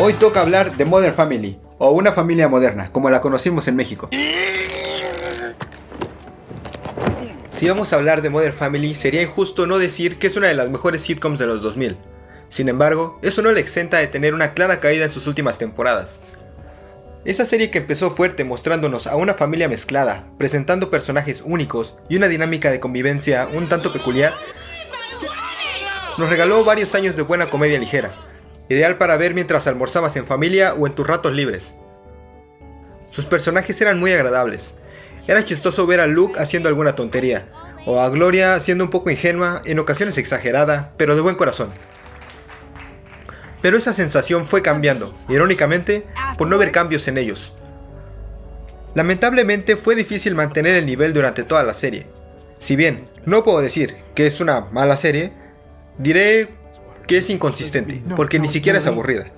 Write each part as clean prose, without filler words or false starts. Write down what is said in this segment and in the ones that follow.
Hoy toca hablar de Modern Family, o una familia moderna, como la conocimos en México. Si vamos a hablar de Modern Family, sería injusto no decir que es una de las mejores sitcoms de los 2000. Sin embargo, eso no le exenta de tener una clara caída en sus últimas temporadas. Esa serie que empezó fuerte mostrándonos a una familia mezclada, presentando personajes únicos y una dinámica de convivencia un tanto peculiar, nos regaló varios años de buena comedia ligera, ideal para ver mientras almorzabas en familia o en tus ratos libres. Sus personajes eran muy agradables. Era chistoso ver a Luke haciendo alguna tontería, o a Gloria siendo un poco ingenua, en ocasiones exagerada, pero de buen corazón. Pero esa sensación fue cambiando, irónicamente, por no ver cambios en ellos. Lamentablemente fue difícil mantener el nivel durante toda la serie. Si bien no puedo decir que es una mala serie, diré que es inconsistente, porque ni siquiera es aburrida.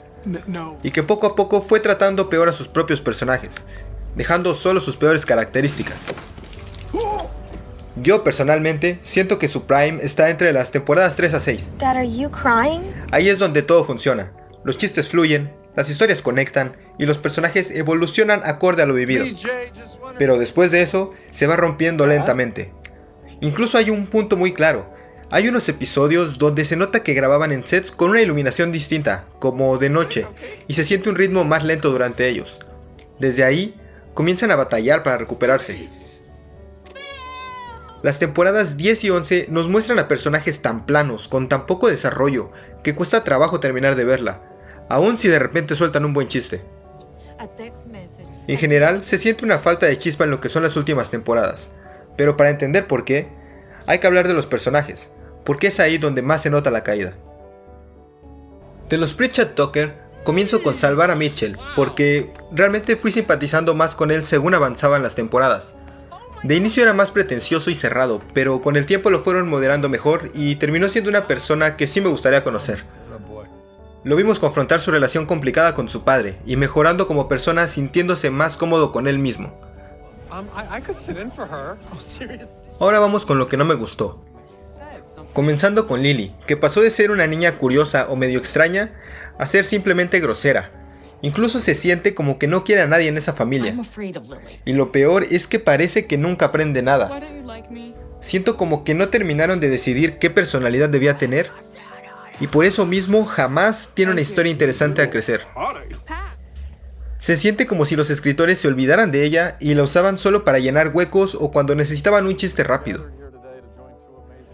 Y que poco a poco fue tratando peor a sus propios personajes, dejando solo sus peores características. Yo personalmente siento que su prime está entre las temporadas 3 a 6. Dad, are you crying? Ahí es donde todo funciona. Los chistes fluyen, las historias conectan y los personajes evolucionan acorde a lo vivido. Pero después de eso, se va rompiendo lentamente. Incluso hay un punto muy claro. Hay unos episodios donde se nota que grababan en sets con una iluminación distinta, como de noche, y se siente un ritmo más lento durante ellos. Desde ahí, comienzan a batallar para recuperarse. Las temporadas 10 y 11 nos muestran a personajes tan planos, con tan poco desarrollo, que cuesta trabajo terminar de verla, aun si de repente sueltan un buen chiste. En general, se siente una falta de chispa en lo que son las últimas temporadas, pero para entender por qué, hay que hablar de los personajes, porque es ahí donde más se nota la caída. De los Pritchard Tucker, comienzo con salvar a Mitchell, porque realmente fui simpatizando más con él según avanzaban las temporadas. De inicio era más pretencioso y cerrado, pero con el tiempo lo fueron moderando mejor y terminó siendo una persona que sí me gustaría conocer. Lo vimos confrontar su relación complicada con su padre y mejorando como persona sintiéndose más cómodo con él mismo. Ahora vamos con lo que no me gustó. Comenzando con Lily, que pasó de ser una niña curiosa o medio extraña a ser simplemente grosera. Incluso se siente como que no quiere a nadie en esa familia. Y lo peor es que parece que nunca aprende nada. Siento como que no terminaron de decidir qué personalidad debía tener. Y por eso mismo jamás tiene una historia interesante al crecer. Se siente como si los escritores se olvidaran de ella y la usaban solo para llenar huecos o cuando necesitaban un chiste rápido.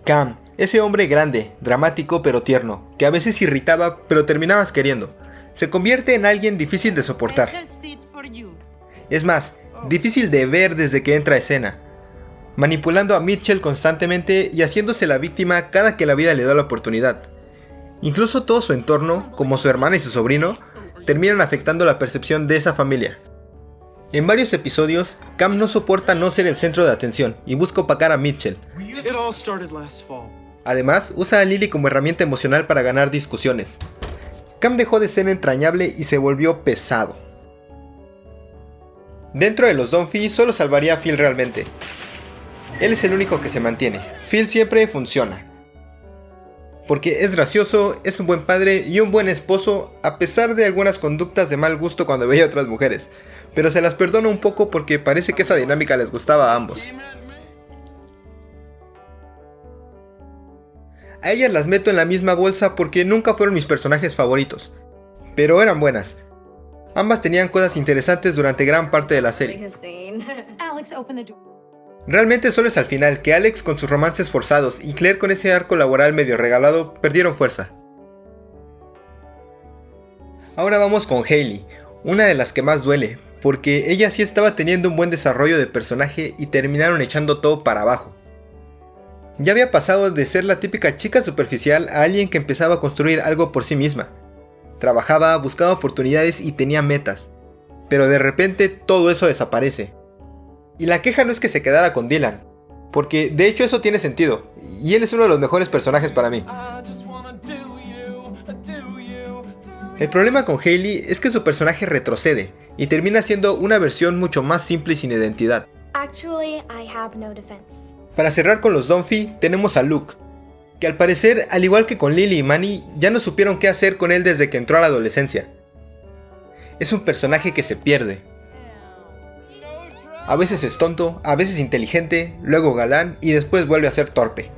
Cam, ese hombre grande, dramático pero tierno, que a veces irritaba pero terminabas queriendo. Se convierte en alguien difícil de soportar. Es más, difícil de ver desde que entra a escena, manipulando a Mitchell constantemente y haciéndose la víctima cada que la vida le da la oportunidad. Incluso todo su entorno, como su hermana y su sobrino, terminan afectando la percepción de esa familia. En varios episodios, Cam no soporta no ser el centro de atención y busca opacar a Mitchell. Además, usa a Lily como herramienta emocional para ganar discusiones. Cam dejó de ser entrañable y se volvió pesado. Dentro de los Dunphy solo salvaría a Phil realmente. Él es el único que se mantiene. Phil siempre funciona. Porque es gracioso, es un buen padre y un buen esposo, a pesar de algunas conductas de mal gusto cuando veía a otras mujeres. Pero se las perdono un poco porque parece que esa dinámica les gustaba a ambos. A ellas las meto en la misma bolsa porque nunca fueron mis personajes favoritos, pero eran buenas. Ambas tenían cosas interesantes durante gran parte de la serie. Realmente solo es al final que Alex con sus romances forzados y Claire con ese arco laboral medio regalado perdieron fuerza. Ahora vamos con Hayley, una de las que más duele, porque ella sí estaba teniendo un buen desarrollo de personaje y terminaron echando todo para abajo. Ya había pasado de ser la típica chica superficial a alguien que empezaba a construir algo por sí misma. Trabajaba, buscaba oportunidades y tenía metas. Pero de repente todo eso desaparece. Y la queja no es que se quedara con Dylan, porque de hecho eso tiene sentido, y él es uno de los mejores personajes para mí. El problema con Hayley es que su personaje retrocede, y termina siendo una versión mucho más simple y sin identidad. Para cerrar con los Dunphy, tenemos a Luke, que al parecer, al igual que con Lily y Manny, ya no supieron qué hacer con él desde que entró a la adolescencia. es un personaje que se pierde. A veces es tonto, a veces inteligente, luego galán y después vuelve a ser torpe.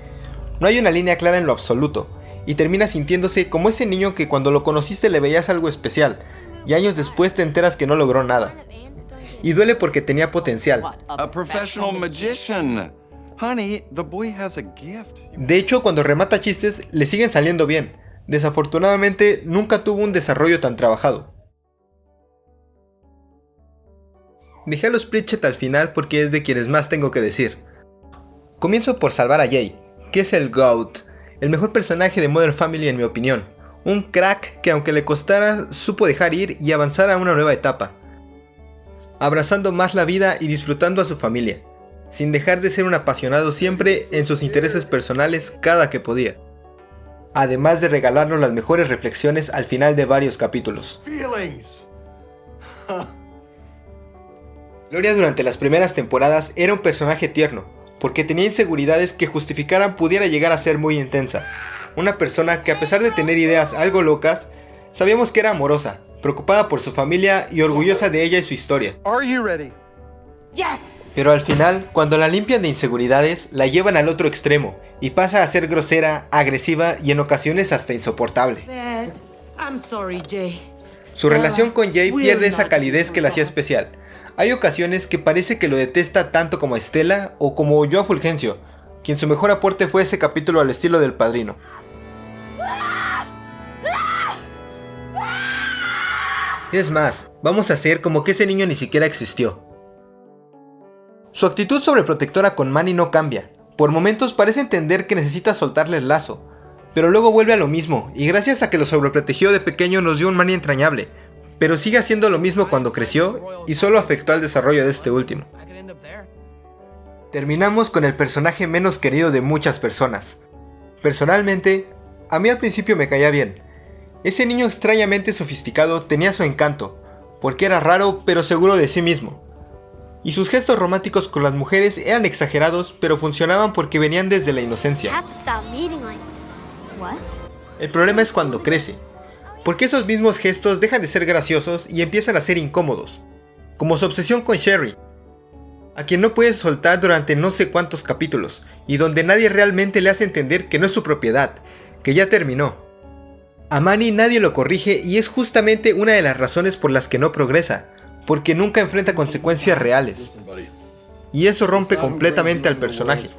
No hay una línea clara en lo absoluto, y termina sintiéndose como ese niño que cuando lo conociste le veías algo especial, y años después te enteras que no logró nada. Y duele porque tenía potencial. A professional magician. Honey, the boy has a gift. De hecho, cuando remata chistes, le siguen saliendo bien. Desafortunadamente, nunca tuvo un desarrollo tan trabajado. Dejé a los Pritchett al final porque es de quienes más tengo que decir. Comienzo por salvar a Jay, que es el GOAT, el mejor personaje de Modern Family en mi opinión. Un crack que aunque le costara, supo dejar ir y avanzar a una nueva etapa. Abrazando más la vida y disfrutando a su familia, sin dejar de ser un apasionado siempre en sus intereses personales cada que podía. Además de regalarnos las mejores reflexiones al final de varios capítulos. Gloria durante las primeras temporadas era un personaje tierno, porque tenía inseguridades que justificaran pudiera llegar a ser muy intensa. Una persona que a pesar de tener ideas algo locas, sabíamos que era amorosa, preocupada por su familia y orgullosa de ella y su historia. Pero al final, cuando la limpian de inseguridades, la llevan al otro extremo y pasa a ser grosera, agresiva y en ocasiones hasta insoportable. Su relación con Jay pierde esa calidez que la hacía especial. Hay ocasiones que parece que lo detesta tanto como a Stella o como yo a Fulgencio, quien su mejor aporte fue ese capítulo al estilo del Padrino. Es más, vamos a hacer como que ese niño ni siquiera existió. Su actitud sobreprotectora con Manny no cambia. Por momentos parece entender que necesita soltarle el lazo, pero luego vuelve a lo mismo, y gracias a que lo sobreprotegió de pequeño nos dio un Manny entrañable, pero sigue haciendo lo mismo cuando creció y solo afectó al desarrollo de este último. Terminamos con el personaje menos querido de muchas personas. Personalmente, a mí al principio me caía bien. Ese niño extrañamente sofisticado tenía su encanto, porque era raro pero seguro de sí mismo. Y sus gestos románticos con las mujeres eran exagerados, pero funcionaban porque venían desde la inocencia. El problema es cuando crece, porque esos mismos gestos dejan de ser graciosos y empiezan a ser incómodos, como su obsesión con Sherry, a quien no puede soltar durante no sé cuántos capítulos, y donde nadie realmente le hace entender que no es su propiedad, que ya terminó. A Manny nadie lo corrige y es justamente una de las razones por las que no progresa, porque nunca enfrenta consecuencias reales. Y eso rompe completamente al personaje.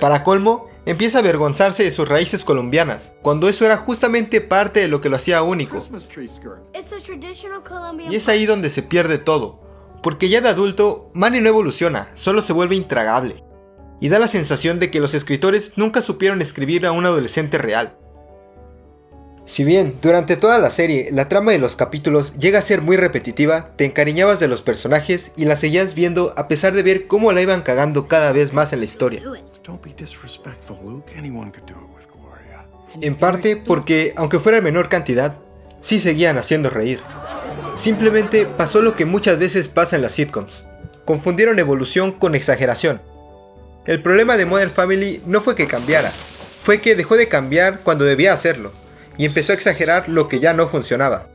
Para colmo, empieza a avergonzarse de sus raíces colombianas, cuando eso era justamente parte de lo que lo hacía único. Y es ahí donde se pierde todo, porque ya de adulto, Manny no evoluciona, solo se vuelve intragable. Y da la sensación de que los escritores nunca supieron escribir a un adolescente real. Si bien, durante toda la serie, la trama de los capítulos llega a ser muy repetitiva, te encariñabas de los personajes y la seguías viendo a pesar de ver cómo la iban cagando cada vez más en la historia. En parte porque, aunque fuera en menor cantidad, sí seguían haciendo reír. Simplemente pasó lo que muchas veces pasa en las sitcoms. Confundieron evolución con exageración. El problema de Modern Family no fue que cambiara, fue que dejó de cambiar cuando debía hacerlo. Y empezó a exagerar lo que ya no funcionaba.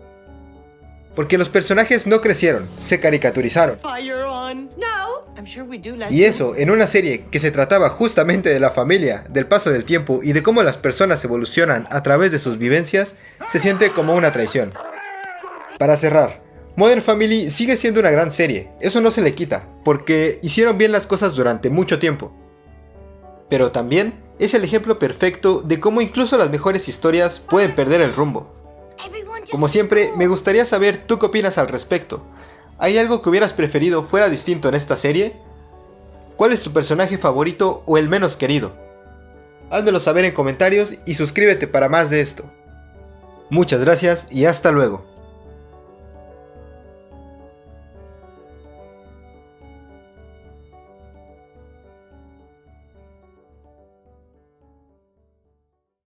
Porque los personajes no crecieron, se caricaturizaron. Y eso, en una serie que se trataba justamente de la familia, del paso del tiempo y de cómo las personas evolucionan a través de sus vivencias, se siente como una traición. Para cerrar, Modern Family sigue siendo una gran serie, eso no se le quita, porque hicieron bien las cosas durante mucho tiempo. Pero también es el ejemplo perfecto de cómo incluso las mejores historias pueden perder el rumbo. Como siempre, me gustaría saber tú qué opinas al respecto. ¿Hay algo que hubieras preferido fuera distinto en esta serie? ¿Cuál es tu personaje favorito o el menos querido? Házmelo saber en comentarios y suscríbete para más de esto. Muchas gracias y hasta luego.